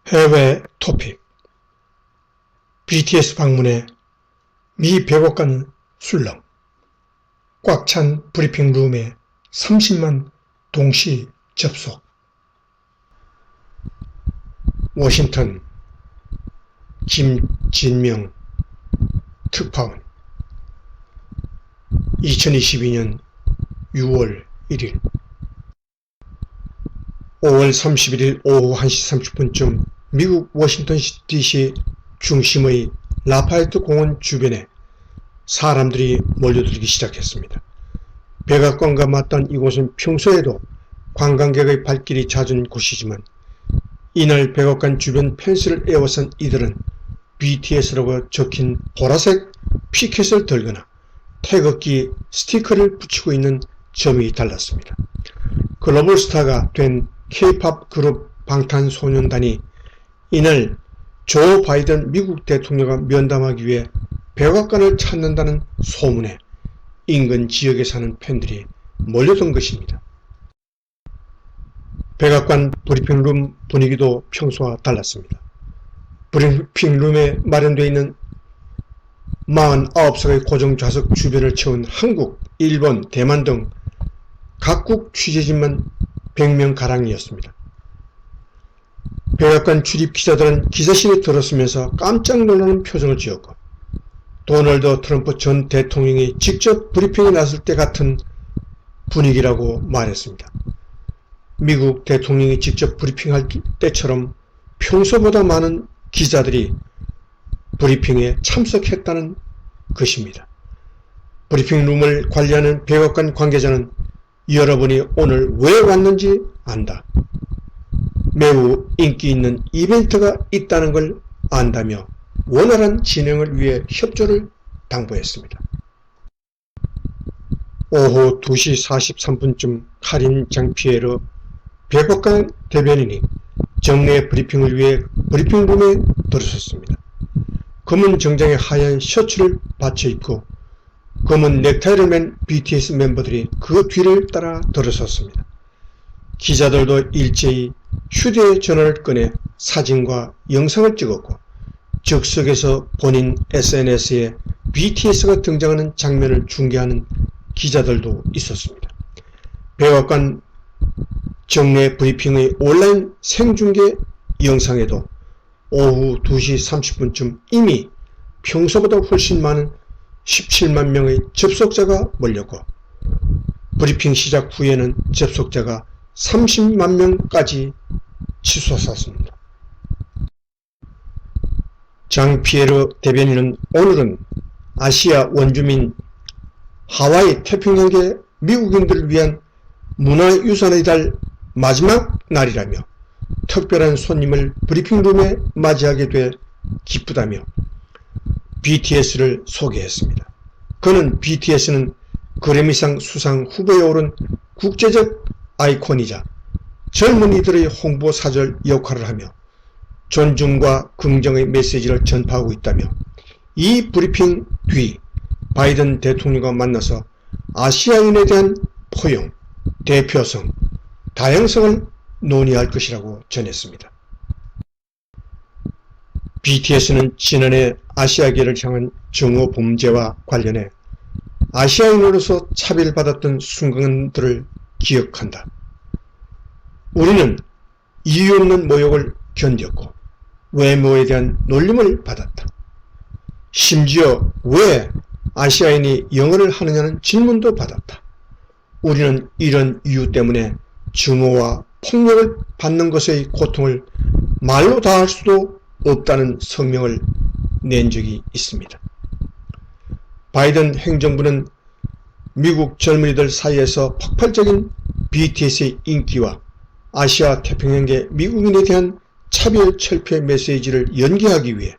해외 토픽. BTS 방문에 미 백악관 술렁. 꽉 찬 브리핑 룸에 30만 동시 접속. 워싱턴 김진명 특파원. 2022년 6월 1일 5월 31일 오후 1시 30분쯤 미국 워싱턴 DC 중심의 라파에트 공원 주변에 사람들이 몰려들기 시작했습니다. 백악관과 맞닿은 이곳은 평소에도 관광객의 발길이 잦은 곳이지만 이날 백악관 주변 펜스를 에워싼 이들은 BTS라고 적힌 보라색 피켓을 들거나 태극기 스티커를 붙이고 있는 점이 달랐습니다. 글로벌 스타가 된 K-POP 그룹 방탄소년단이 이날 조 바이든 미국 대통령과 면담하기 위해 백악관을 찾는다는 소문에 인근 지역에 사는 팬들이 몰려든 것입니다. 백악관 브리핑룸 분위기도 평소와 달랐습니다. 브리핑룸에 마련되어 있는 49석의 고정 좌석 주변을 채운 한국, 일본, 대만 등 각국 취재진만 100명가량이었습니다. 백악관 출입 기자들은 기자실에 들어서면서 깜짝 놀라는 표정을 지었고 도널드 트럼프 전 대통령이 직접 브리핑에 나설 때 같은 분위기라고 말했습니다. 미국 대통령이 직접 브리핑할 때처럼 평소보다 많은 기자들이 브리핑에 참석했다는 것입니다. 브리핑룸을 관리하는 백악관 관계자는 여러분이 오늘 왜 왔는지 안다. 매우 인기 있는 이벤트가 있다는 걸 안다며 원활한 진행을 위해 협조를 당부했습니다. 오후 2시 43분쯤 카린 장피에르 백악관 대변인이 정례 브리핑을 위해 브리핑룸에 들어섰습니다. 검은 정장에 하얀 셔츠를 받쳐 입고 검은 넥타이를 맨 BTS 멤버들이 그 뒤를 따라 들어섰습니다. 기자들도 일제히 휴대전화를 꺼내 사진과 영상을 찍었고 즉석에서 본인 SNS에 BTS가 등장하는 장면을 중계하는 기자들도 있었습니다. 백악관 정례 브리핑의 온라인 생중계 영상에도 오후 2시 30분쯤 이미 평소보다 훨씬 많은 17만 명의 접속자가 몰렸고 브리핑 시작 후에는 접속자가 30만 명까지 치솟았습니다. 장피에르 대변인은 오늘은 아시아 원주민 하와이 태평양계 미국인들을 위한 문화유산의 달 마지막 날이라며 특별한 손님을 브리핑룸에 맞이하게 돼 기쁘다며 BTS를 소개했습니다. 그는 BTS는 그래미상 수상 후보에 오른 국제적 아이콘이자 젊은이들의 홍보 사절 역할을 하며 존중과 긍정의 메시지를 전파하고 있다며 이 브리핑 뒤 바이든 대통령과 만나서 아시아인에 대한 포용, 대표성, 다양성을 논의할 것이라고 전했습니다. BTS는 지난해 아시아계를 향한 정오 범죄와 관련해 아시아인으로서 차별받았던 순간들을 기억한다. 우리는 이유 없는 모욕을 견뎠고 외모에 대한 놀림을 받았다. 심지어 왜 아시아인이 영어를 하느냐는 질문도 받았다. 우리는 이런 이유 때문에 증오와 폭력을 받는 것의 고통을 말로 다 할 수도 없다는 성명을 낸 적이 있습니다. 바이든 행정부는 미국 젊은이들 사이에서 폭발적인 BTS의 인기와 아시아 태평양계 미국인에 대한 차별 철폐 메시지를 연기하기 위해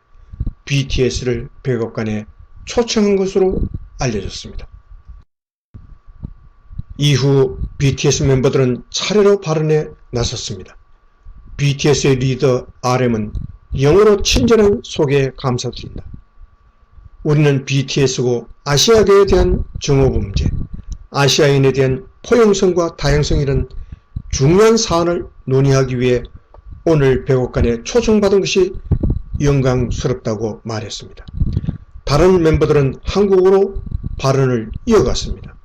BTS를 백악관에 초청한 것으로 알려졌습니다. 이후 BTS 멤버들은 차례로 발언에 나섰습니다. BTS의 리더 RM은 영어로 친절한 소개에 감사드린다. 우리는 BTS고 아시아계에 대한 정오범죄, 아시아인에 대한 포용성과 다양성이란 중요한 사안을 논의하기 위해 오늘 백악관에 초청받은 것이 영광스럽다고 말했습니다. 다른 멤버들은 한국어로 발언을 이어갔습니다.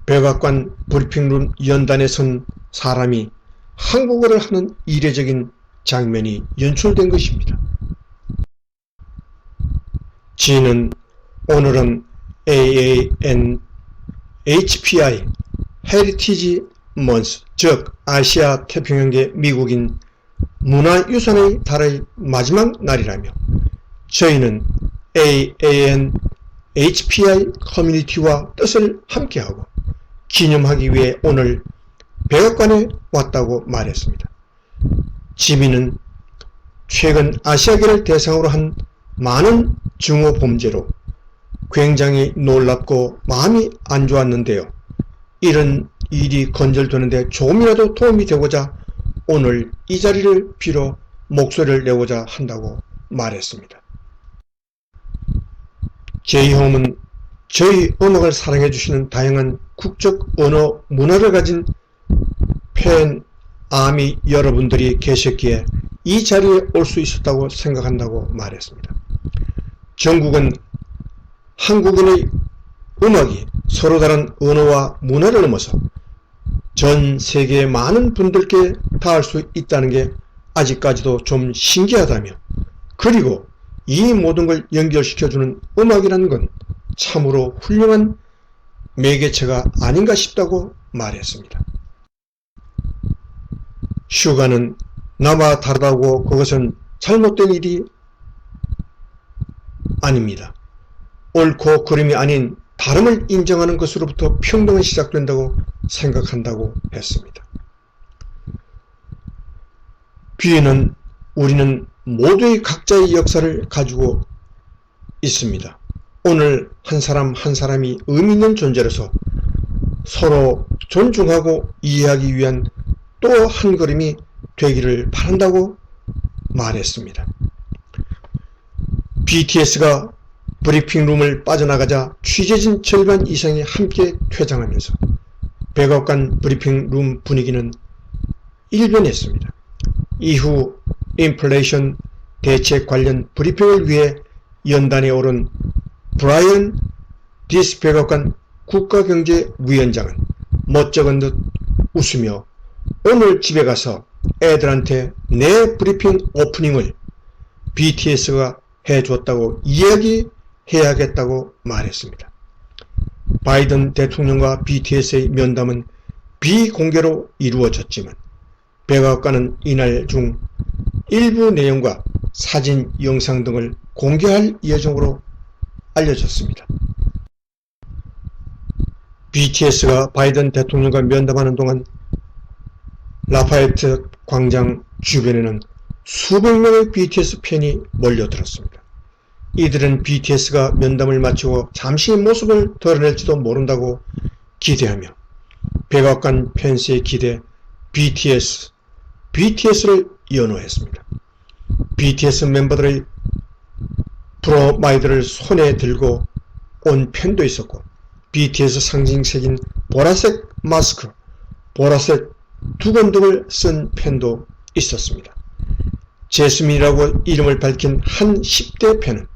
백악관 브리핑룸 연단에 선 사람이 한국어를 하는 이례적인 장면이 연출된 것입니다. 지인은 오늘은 AANHPI 헤리티지 먼스, 즉 아시아 태평양계 미국인 문화유산의 달의 마지막 날이라며 저희는 AANHPI 커뮤니티와 뜻을 함께하고 기념하기 위해 오늘 백악관에 왔다고 말했습니다. 지민은 최근 아시아계를 대상으로 한 많은 증오 범죄로 굉장히 놀랍고 마음이 안 좋았는데요. 이런 일이 건절되는데 조금이라도 도움이 되고자 오늘 이 자리를 빌어 목소리를 내고자 한다고 말했습니다. 제이홈은 저희 음악을 사랑해 주시는 다양한 국적 언어 문화를 가진 팬 아미 여러분들이 계셨기에 이 자리에 올 수 있었다고 생각한다고 말했습니다. 정국은 한국인의 음악이 서로 다른 언어와 문화를 넘어서 전 세계의 많은 분들께 닿을 수 있다는 게 아직까지도 좀 신기하다며, 그리고 이 모든 걸 연결시켜주는 음악이라는 건 참으로 훌륭한 매개체가 아닌가 싶다고 말했습니다. 슈가는 나와 다르다고 그것은 잘못된 일이 아닙니다. 옳고 그름이 아닌 다름을 인정하는 것으로부터 평등은 시작된다고 생각한다고 했습니다. 비에는 우리는 모두의 각자의 역사를 가지고 있습니다. 오늘 한 사람 한 사람이 의미 있는 존재로서 서로 존중하고 이해하기 위한 또 한 걸음이 되기를 바란다고 말했습니다. BTS가 브리핑룸을 빠져나가자 취재진 절반 이상이 함께 퇴장하면서 백악관 브리핑룸 분위기는 일변했습니다. 이후 인플레이션 대책 관련 브리핑을 위해 연단에 오른 브라이언 디스 백악관 국가경제위원장은 멋쩍은 듯 웃으며 오늘 집에 가서 애들한테 내 브리핑 오프닝을 BTS가 해줬다고 이야기해야겠다고 말했습니다. 바이든 대통령과 BTS의 면담은 비공개로 이루어졌지만 백악관은 이날 중 일부 내용과 사진, 영상 등을 공개할 예정으로 알려졌습니다. BTS가 바이든 대통령과 면담하는 동안 라파에트 광장 주변에는 수백 명의 BTS 팬이 몰려들었습니다. 이들은 BTS가 면담을 마치고 잠시 모습을 드러낼지도 모른다고 기대하며 백악관 팬스의 기대 BTS를 연호했습니다. BTS 멤버들의 브로마이드를 손에 들고 온 팬도 있었고 BTS 상징색인 보라색 마스크, 보라색 두건 등을 쓴 팬도 있었습니다. 제스민이라고 이름을 밝힌 한 10대 팬은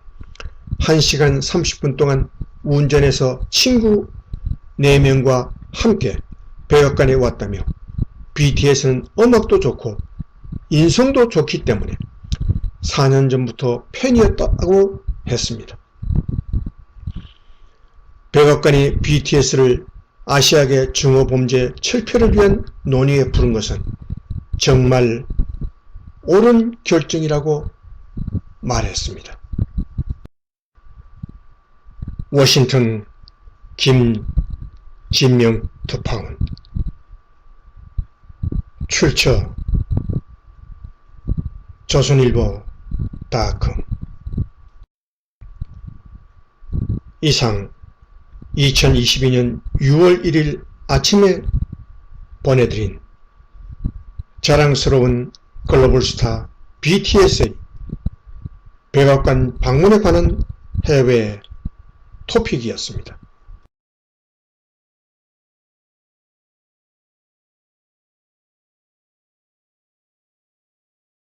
1시간 30분 동안 운전해서 친구 4명과 함께 백악관에 왔다며 BTS는 음악도 좋고 인성도 좋기 때문에 4년 전부터 팬이었다고 했습니다. 백악관이 BTS를 아시아계 증오범죄 철폐를 위한 논의에 부른 것은 정말 옳은 결정이라고 말했습니다. 워싱턴 김진명 특파원 출처 조선일보.com 이상 2022년 6월 1일 아침에 보내드린 자랑스러운 글로벌 스타 BTS의 백악관 방문에 관한 해외 토픽이었습니다.